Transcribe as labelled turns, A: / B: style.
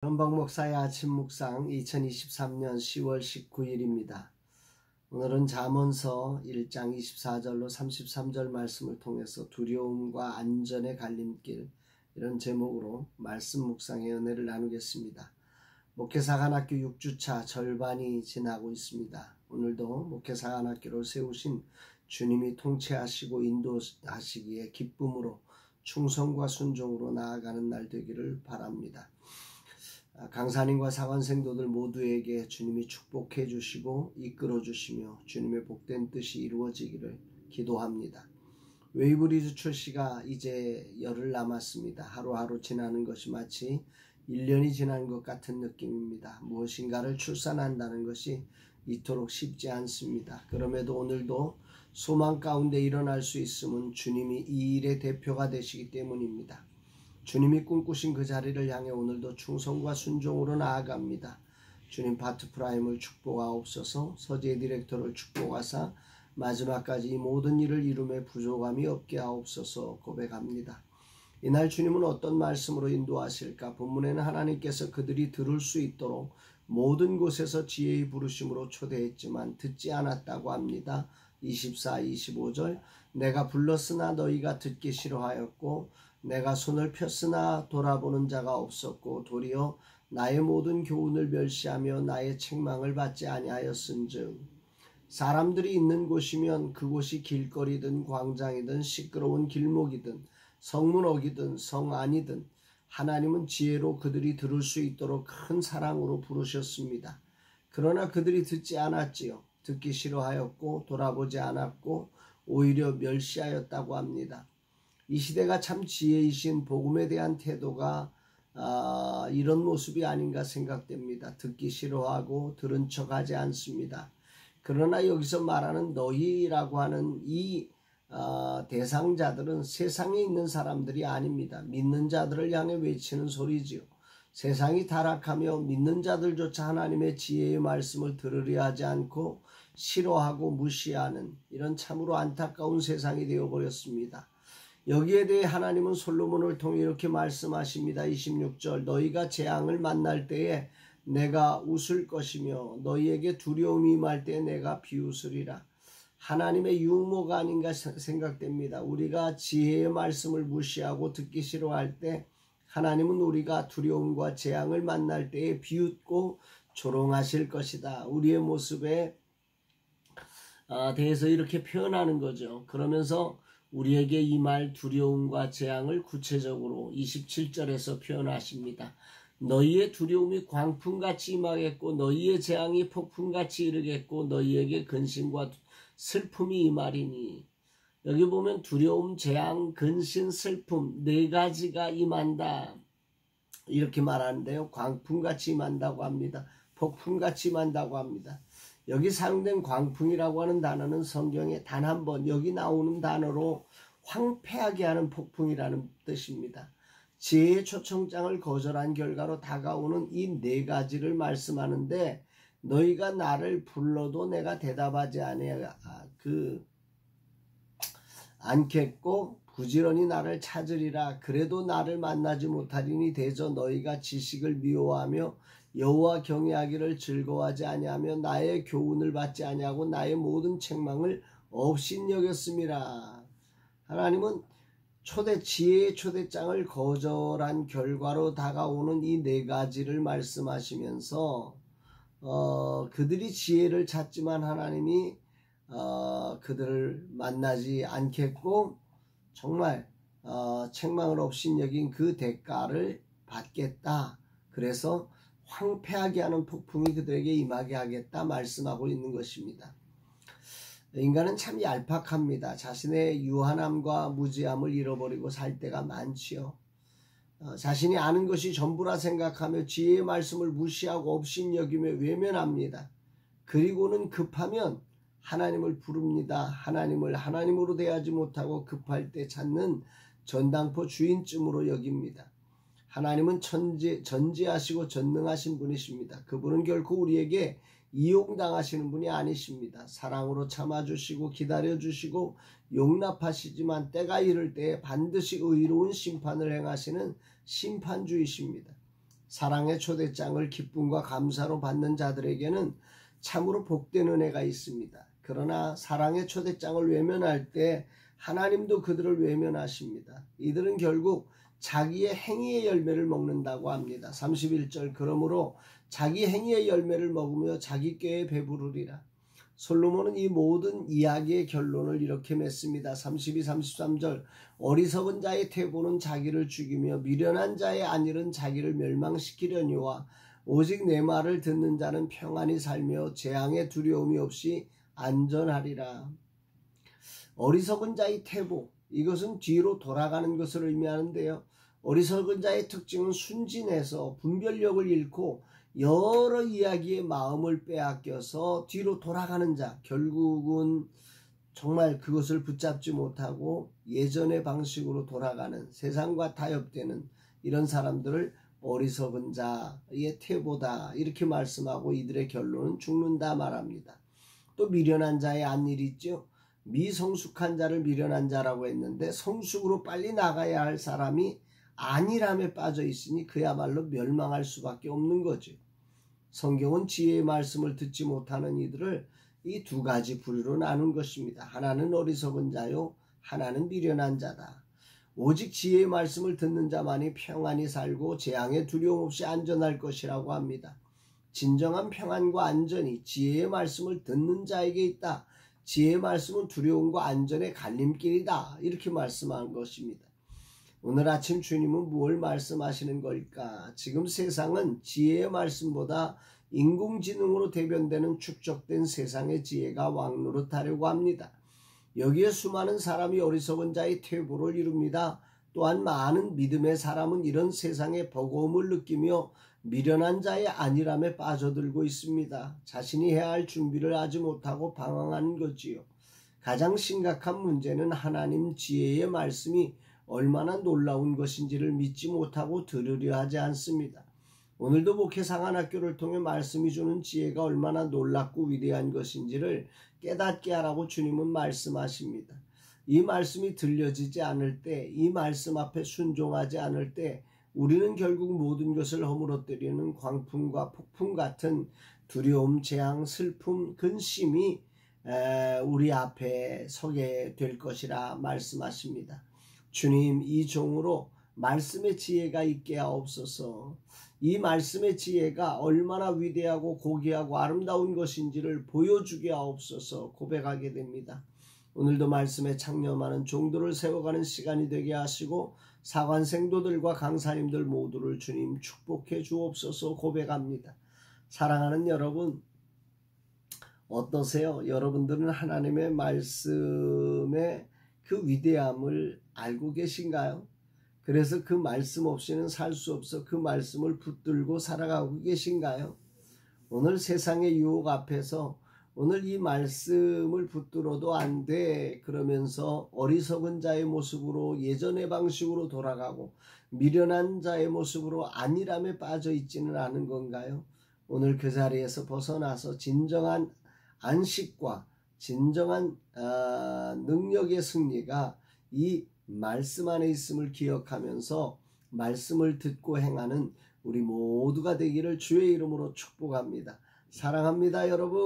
A: 현박 목사의 아침 묵상 2023년 10월 19일입니다. 오늘은 잠언서 1장 24절로 33절 말씀을 통해서 두려움과 안전의 갈림길, 이런 제목으로 말씀 묵상의 은혜를 나누겠습니다. 목회사관학교 6주차 절반이 지나고 있습니다. 오늘도 목회사관학교를 세우신 주님이 통치하시고 인도하시기에 기쁨으로 충성과 순종으로 나아가는 날 되기를 바랍니다. 강사님과 사관생도들 모두에게 주님이 축복해 주시고 이끌어 주시며 주님의 복된 뜻이 이루어지기를 기도합니다. 웨이브리즈 출시가 이제 열흘 남았습니다. 하루하루 지나는 것이 마치 1년이 지난 것 같은 느낌입니다. 무엇인가를 출산한다는 것이 이토록 쉽지 않습니다. 그럼에도 오늘도 소망 가운데 일어날 수 있음은 주님이 이 일의 대표가 되시기 때문입니다. 주님이 꿈꾸신 그 자리를 향해 오늘도 충성과 순종으로 나아갑니다. 주님 파트프라임을 축복하옵소서. 서재 디렉터를 축복하사 마지막까지 이 모든 일을 이룸에 부족함이 없게 하옵소서 고백합니다. 이날 주님은 어떤 말씀으로 인도하실까? 본문에는 하나님께서 그들이 들을 수 있도록 모든 곳에서 지혜의 부르심으로 초대했지만 듣지 않았다고 합니다. 24, 25절 내가 불렀으나 너희가 듣기 싫어하였고 내가 손을 폈으나 돌아보는 자가 없었고 도리어 나의 모든 교훈을 멸시하며 나의 책망을 받지 아니하였은즉 사람들이 있는 곳이면 그곳이 길거리든 광장이든 시끄러운 길목이든 성문옥이든 성 안이든 하나님은 지혜로 그들이 들을 수 있도록 큰 사랑으로 부르셨습니다. 그러나 그들이 듣지 않았지요. 듣기 싫어하였고 돌아보지 않았고 오히려 멸시하였다고 합니다. 이 시대가 참 지혜이신 복음에 대한 태도가 이런 모습이 아닌가 생각됩니다. 듣기 싫어하고 들은 척하지 않습니다. 그러나 여기서 말하는 너희라고 하는 이 대상자들은 세상에 있는 사람들이 아닙니다. 믿는 자들을 향해 외치는 소리지요. 세상이 타락하며 믿는 자들조차 하나님의 지혜의 말씀을 들으려 하지 않고 싫어하고 무시하는 이런 참으로 안타까운 세상이 되어버렸습니다. 여기에 대해 하나님은 솔로몬을 통해 이렇게 말씀하십니다. 26절 너희가 재앙을 만날 때에 내가 웃을 것이며 너희에게 두려움이 임할 때에 내가 비웃으리라. 하나님의 유머가 아닌가 생각됩니다. 우리가 지혜의 말씀을 무시하고 듣기 싫어할 때 하나님은 우리가 두려움과 재앙을 만날 때에 비웃고 조롱하실 것이다. 우리의 모습에 대해서 이렇게 표현하는 거죠. 그러면서 우리에게 임할 두려움과 재앙을 구체적으로 27절에서 표현하십니다. 너희의 두려움이 광풍같이 임하겠고 너희의 재앙이 폭풍같이 이르겠고 너희에게 근심과 슬픔이 임하리니. 여기 보면 두려움, 재앙, 근심, 슬픔 네 가지가 임한다 이렇게 말하는데요. 광풍같이 임한다고 합니다. 폭풍같이 임한다고 합니다. 여기 사용된 광풍이라고 하는 단어는 성경에 단 한 번 여기 나오는 단어로 황폐하게 하는 폭풍이라는 뜻입니다. 지혜의 초청장을 거절한 결과로 다가오는 이 네 가지를 말씀하는데 너희가 나를 불러도 내가 대답하지 않겠고 부지런히 나를 찾으리라. 그래도 나를 만나지 못하리니 대저 너희가 지식을 미워하며 여호와 경외하기를 즐거워하지 아니하며 나의 교훈을 받지 아니하고 나의 모든 책망을 업신여겼음이라. 하나님은 지혜의 초대장을 거절한 결과로 다가오는 이 네 가지를 말씀하시면서 그들이 지혜를 찾지만 하나님이 그들을 만나지 않겠고 정말 책망을 업신여긴 그 대가를 받겠다. 그래서 황폐하게 하는 폭풍이 그들에게 임하게 하겠다 말씀하고 있는 것입니다. 인간은 참 얄팍합니다. 자신의 유한함과 무지함을 잃어버리고 살 때가 많지요. 자신이 아는 것이 전부라 생각하며 지혜의 말씀을 무시하고 업신여기며 외면합니다. 그리고는 급하면 하나님을 부릅니다. 하나님을 하나님으로 대하지 못하고 급할 때 찾는 전당포 주인쯤으로 여깁니다. 하나님은 전지하시고 전능하신 분이십니다. 그분은 결코 우리에게 이용당하시는 분이 아니십니다. 사랑으로 참아주시고 기다려주시고 용납하시지만 때가 이를 때에 반드시 의로운 심판을 행하시는 심판주이십니다. 사랑의 초대장을 기쁨과 감사로 받는 자들에게는 참으로 복된 은혜가 있습니다. 그러나 사랑의 초대장을 외면할 때 하나님도 그들을 외면하십니다. 이들은 결국 자기의 행위의 열매를 먹는다고 합니다. 31절 그러므로 자기 행위의 열매를 먹으며 자기 꾀에 배부르리라. 솔로몬은 이 모든 이야기의 결론을 이렇게 맺습니다. 32, 33절 어리석은 자의 태보는 자기를 죽이며 미련한 자의 안일은 자기를 멸망시키려니와 오직 내 말을 듣는 자는 평안히 살며 재앙의 두려움이 없이 안전하리라. 어리석은 자의 태보, 이것은 뒤로 돌아가는 것을 의미하는데요. 어리석은 자의 특징은 순진해서 분별력을 잃고 여러 이야기에 마음을 빼앗겨서 뒤로 돌아가는 자, 결국은 정말 그것을 붙잡지 못하고 예전의 방식으로 돌아가는, 세상과 타협되는 이런 사람들을 어리석은 자의 태보다 이렇게 말씀하고 이들의 결론은 죽는다 말합니다. 또 미련한 자의 안일이 있죠. 미성숙한 자를 미련한 자라고 했는데 성숙으로 빨리 나가야 할 사람이 안일함에 빠져 있으니 그야말로 멸망할 수밖에 없는 거죠. 성경은 지혜의 말씀을 듣지 못하는 이들을 이 두 가지 부류로 나눈 것입니다. 하나는 어리석은 자요, 하나는 미련한 자다. 오직 지혜의 말씀을 듣는 자만이 평안히 살고 재앙에 두려움 없이 안전할 것이라고 합니다. 진정한 평안과 안전이 지혜의 말씀을 듣는 자에게 있다. 지혜의 말씀은 두려움과 안전의 갈림길이다. 이렇게 말씀한 것입니다. 오늘 아침 주님은 무엇을 말씀하시는 걸까? 지금 세상은 지혜의 말씀보다 인공지능으로 대변되는 축적된 세상의 지혜가 왕노릇하려고 합니다. 여기에 수많은 사람이 어리석은 자의 퇴보를 이룹니다. 또한 많은 믿음의 사람은 이런 세상의 버거움을 느끼며 미련한 자의 안일함에 빠져들고 있습니다. 자신이 해야 할 준비를 하지 못하고 방황하는 거지요. 가장 심각한 문제는 하나님 지혜의 말씀이 얼마나 놀라운 것인지를 믿지 못하고 들으려 하지 않습니다. 오늘도 목회 상한학교를 통해 말씀이 주는 지혜가 얼마나 놀랍고 위대한 것인지를 깨닫게 하라고 주님은 말씀하십니다. 이 말씀이 들려지지 않을 때, 이 말씀 앞에 순종하지 않을 때 우리는 결국 모든 것을 허물어뜨리는 광풍과 폭풍 같은 두려움, 재앙, 슬픔, 근심이 우리 앞에 서게 될 것이라 말씀하십니다. 주님, 이 종으로 말씀의 지혜가 있게 하옵소서. 이 말씀의 지혜가 얼마나 위대하고 고귀하고 아름다운 것인지를 보여주게 하옵소서 고백하게 됩니다. 오늘도 말씀에 창념하는 종들을 세워가는 시간이 되게 하시고 사관 생도들과 강사님들 모두를 주님 축복해 주옵소서 고백합니다. 사랑하는 여러분, 어떠세요? 여러분들은 하나님의 말씀의 그 위대함을 알고 계신가요? 그래서 그 말씀 없이는 살 수 없어 그 말씀을 붙들고 살아가고 계신가요? 오늘 세상의 유혹 앞에서 오늘 이 말씀을 붙들어도 안 돼 그러면서 어리석은 자의 모습으로 예전의 방식으로 돌아가고 미련한 자의 모습으로 안일함에 빠져 있지는 않은 건가요? 오늘 그 자리에서 벗어나서 진정한 안식과 진정한 능력의 승리가 이 말씀 안에 있음을 기억하면서 말씀을 듣고 행하는 우리 모두가 되기를 주의 이름으로 축복합니다. 사랑합니다, 여러분.